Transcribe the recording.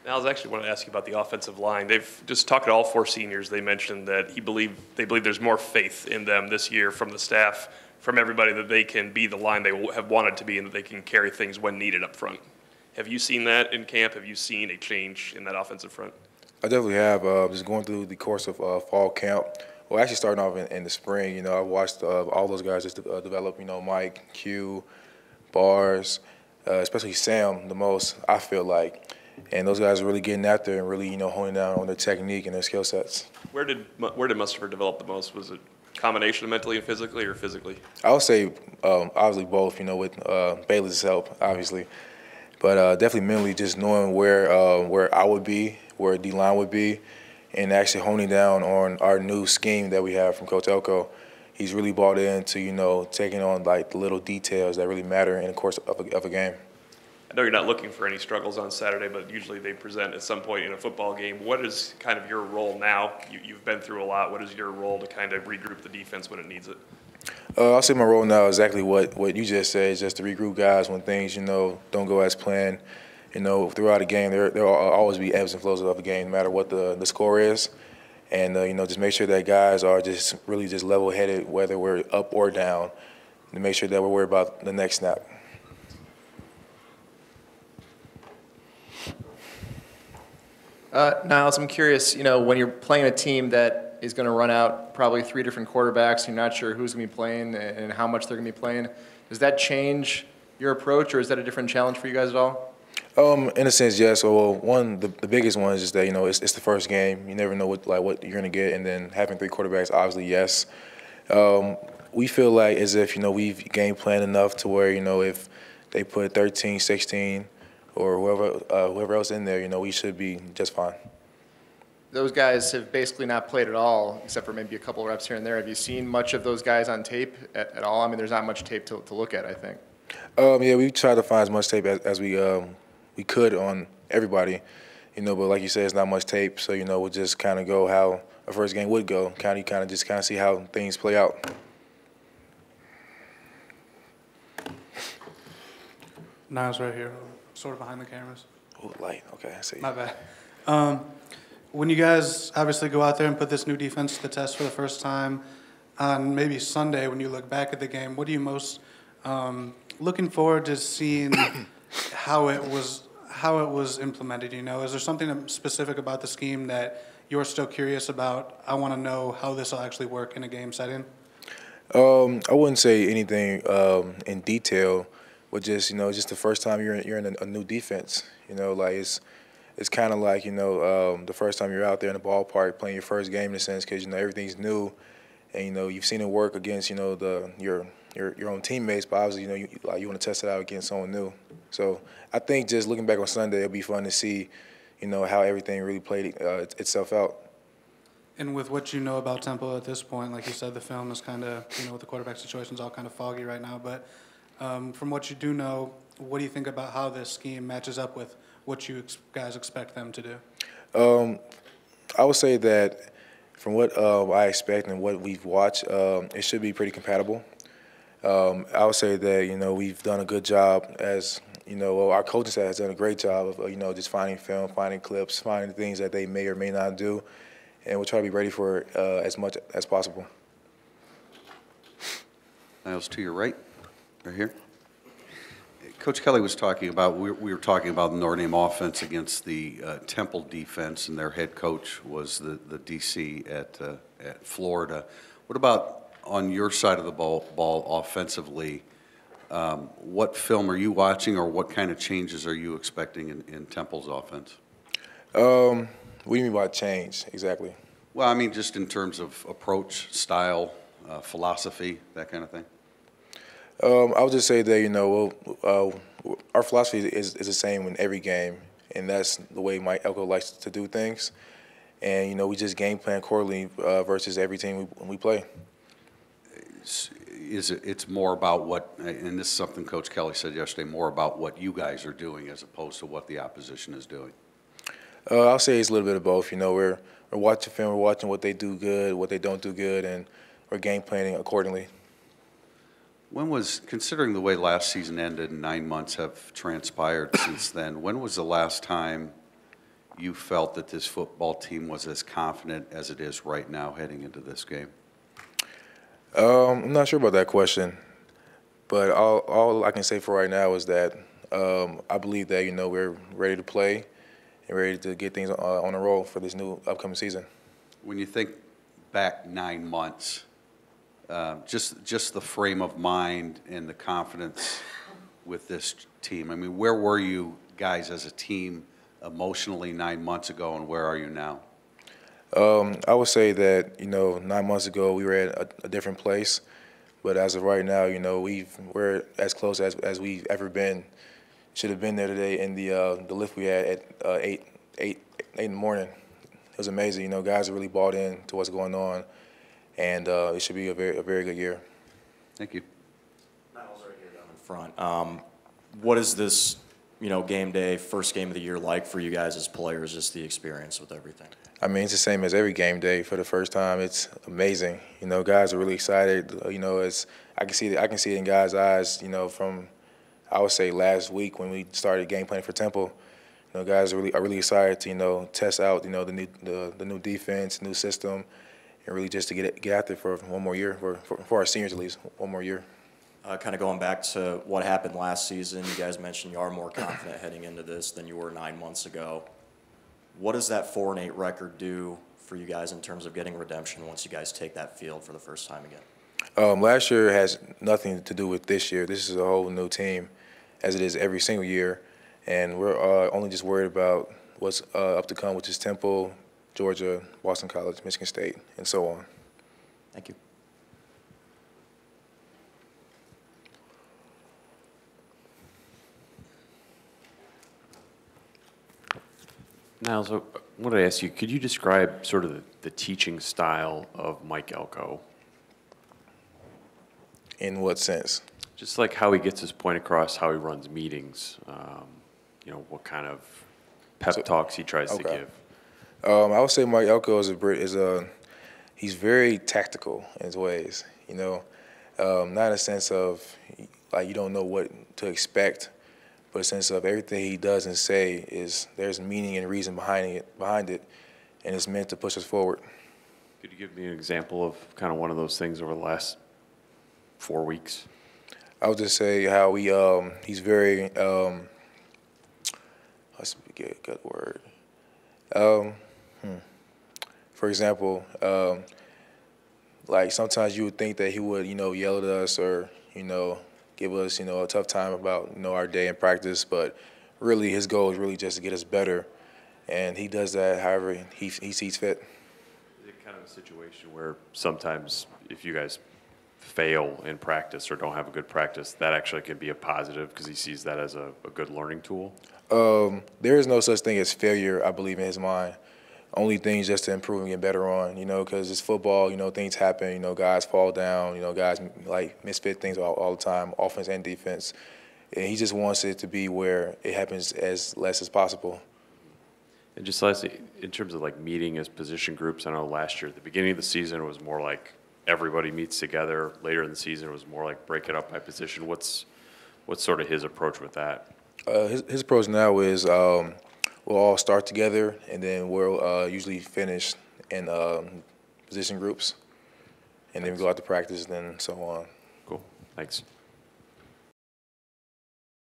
Now, I actually want to ask you about the offensive line. They've just talked to all four seniors. They mentioned that they believe there's more faith in them this year from the staff, from everybody, that they can be the line they have wanted to be and that they can carry things when needed up front. Have you seen that in camp? Have you seen a change in that offensive front? I definitely have. Just going through the course of fall camp. Well, actually starting off in the spring, I watched all those guys just develop, Mike, Q, Bars, especially Sam the most, I feel like. And those guys are really getting after and really, honing down on their technique and their skill sets. Where did Mustapher develop the most? Was it a combination of mentally and physically, or physically? I would say obviously both, with Bailey's help, obviously. But definitely mentally just knowing where I would be, where D-line would be, and actually honing down on our new scheme that we have from Coach Elko. He's really bought into, taking on like the little details that really matter in the course of a game. I know you're not looking for any struggles on Saturday, but usually they present at some point in a football game. What is kind of your role now? You've been through a lot. What is your role to kind of regroup the defense when it needs it? I'll say my role now is exactly what you just said, is just to regroup guys when things, don't go as planned. Throughout a game, there will always be ebbs and flows of a game, no matter what the score is. And, just make sure that guys are just really just level-headed, whether we're up or down, to make sure that we're worried about the next snap. Nyles, I'm curious, when you're playing a team that is going to run out probably 3 different quarterbacks, you're not sure who's going to be playing and how much they're going to be playing, does that change your approach, or is that a different challenge for you guys at all? In a sense, yes. So, the biggest one is just that, it's the first game. You never know what you're going to get, and then having 3 quarterbacks, obviously, yes. We feel like as if, we've game planned enough to where, if they put 13, 16, or whoever else in there, we should be just fine. Those guys have basically not played at all, except for maybe a couple of reps here and there. Have you seen much of those guys on tape at all? I mean, there's not much tape to look at, I think. Yeah, we tried to find as much tape as we could on everybody, but like you said, it's not much tape, so we'll just kind of go how a first game would go, kind of see how things play out. Nyles right here, sort of behind the cameras. Oh, light. Okay, I see. My bad. When you guys obviously go out there and put this new defense to the test for the first time on maybe Sunday, when you look back at the game, what are you most looking forward to seeing how it was implemented? Is there something specific about the scheme that you're still curious about? I want to know how this will actually work in a game setting. I wouldn't say anything in detail, but just just the first time you're in a new defense. It's kind of like the first time you're out there in the ballpark playing your first game, in a sense, because everything's new, and you've seen it work against your own teammates, but obviously you want to test it out against someone new. So I think just looking back on Sunday, it'll be fun to see how everything really played itself out. And with what you know about Temple at this point, like you said, the film is kind of, with the quarterback situation's all kind of foggy right now. But from what you do know, what do you think about how this scheme matches up with what you guys expect them to do? I would say that from what I expect and what we've watched, it should be pretty compatible. I would say that, we've done a good job as, our coaching staff has done a great job of, just finding film, finding clips, finding things that they may or may not do. And we'll try to be ready for it as much as possible. Nyles, to your right here. Coach Kelly was talking about, we were talking about the Notre Dame offense against the Temple defense, and their head coach was the DC at Florida. What about on your side of the ball offensively? What film are you watching, or what kind of changes are you expecting in Temple's offense? What do you mean by change, exactly? Well, I mean just in terms of approach, style, philosophy, that kind of thing. I would just say that, our philosophy is the same in every game, and that's the way Mike Elko likes to do things. And, we just game plan accordingly versus every team we play. It's more about what, and this is something Coach Kelly said yesterday, more about what you guys are doing as opposed to what the opposition is doing? I'll say it's a little bit of both. We're watching film, we're watching what they do good, what they don't do good, and we're game planning accordingly. Considering the way last season ended and 9 months have transpired since then, when was the last time you felt that this football team was as confident as it is right now heading into this game? I'm not sure about that question, but all I can say for right now is that I believe that we're ready to play and ready to get things on a roll for this new upcoming season. When you think back 9 months, just the frame of mind and the confidence with this team. I mean, where were you guys as a team emotionally 9 months ago, and where are you now? I would say that 9 months ago we were at a different place, but as of right now, we're as close as we've ever been. Should have been there today in the lift we had at 8 in the morning. It was amazing. Guys are really bought in to what's going on, and it should be a very good year. Thank you. Nyles, right here down in front. What is this, game day, first game of the year like for you guys as players, just the experience with everything? I mean, it's the same as every game day for the first time. It's amazing. Guys are really excited. I can see it in guys' eyes, from I would say last week when we started game planning for Temple. Guys are really excited to test out the new defense, new system, and really just to get out there for one more year for our seniors at least, one more year. Kind of going back to what happened last season, you guys mentioned you are more confident heading into this than you were 9 months ago. What does that 4-8 record do for you guys in terms of getting redemption once you guys take that field for the first time again? Last year has nothing to do with this year. This is a whole new team, as it is every single year, and we're only just worried about what's up to come, which is Temple, Georgia, Boston College, Michigan State, and so on. Thank you. Nyles, I wanted to ask you, could you describe sort of the teaching style of Mike Elko? In what sense? Just like how he gets his point across, how he runs meetings, what kind of pep talks he tries to give. I would say Mike Elko he's very tactical in his ways, not in a sense of like you don't know what to expect, but a sense of everything he does and say there's meaning and reason behind it, and it's meant to push us forward. Could you give me an example of kind of one of those things over the last 4 weeks? I would just say how he's very let's get a good word. For example, like sometimes you would think that he would yell at us or give us a tough time about our day in practice, but really his goal is really just to get us better, and he does that however he sees fit. Is it kind of a situation where sometimes if you guys fail in practice or don't have a good practice, that actually can be a positive because he sees that as a good learning tool? There is no such thing as failure, I believe, in his mind. Only things just to improve and get better on, because it's football, things happen, guys fall down, guys like misfit things all the time, offense and defense. And he just wants it to be where it happens as less as possible. And just lastly, in terms of like meeting as position groups, I know last year at the beginning of the season it was more like everybody meets together. Later in the season it was more like break it up by position. What's sort of his approach with that? His approach now is we'll all start together, and then we'll usually finish in position groups, and then we go out to practice, and then so on. Cool. Thanks.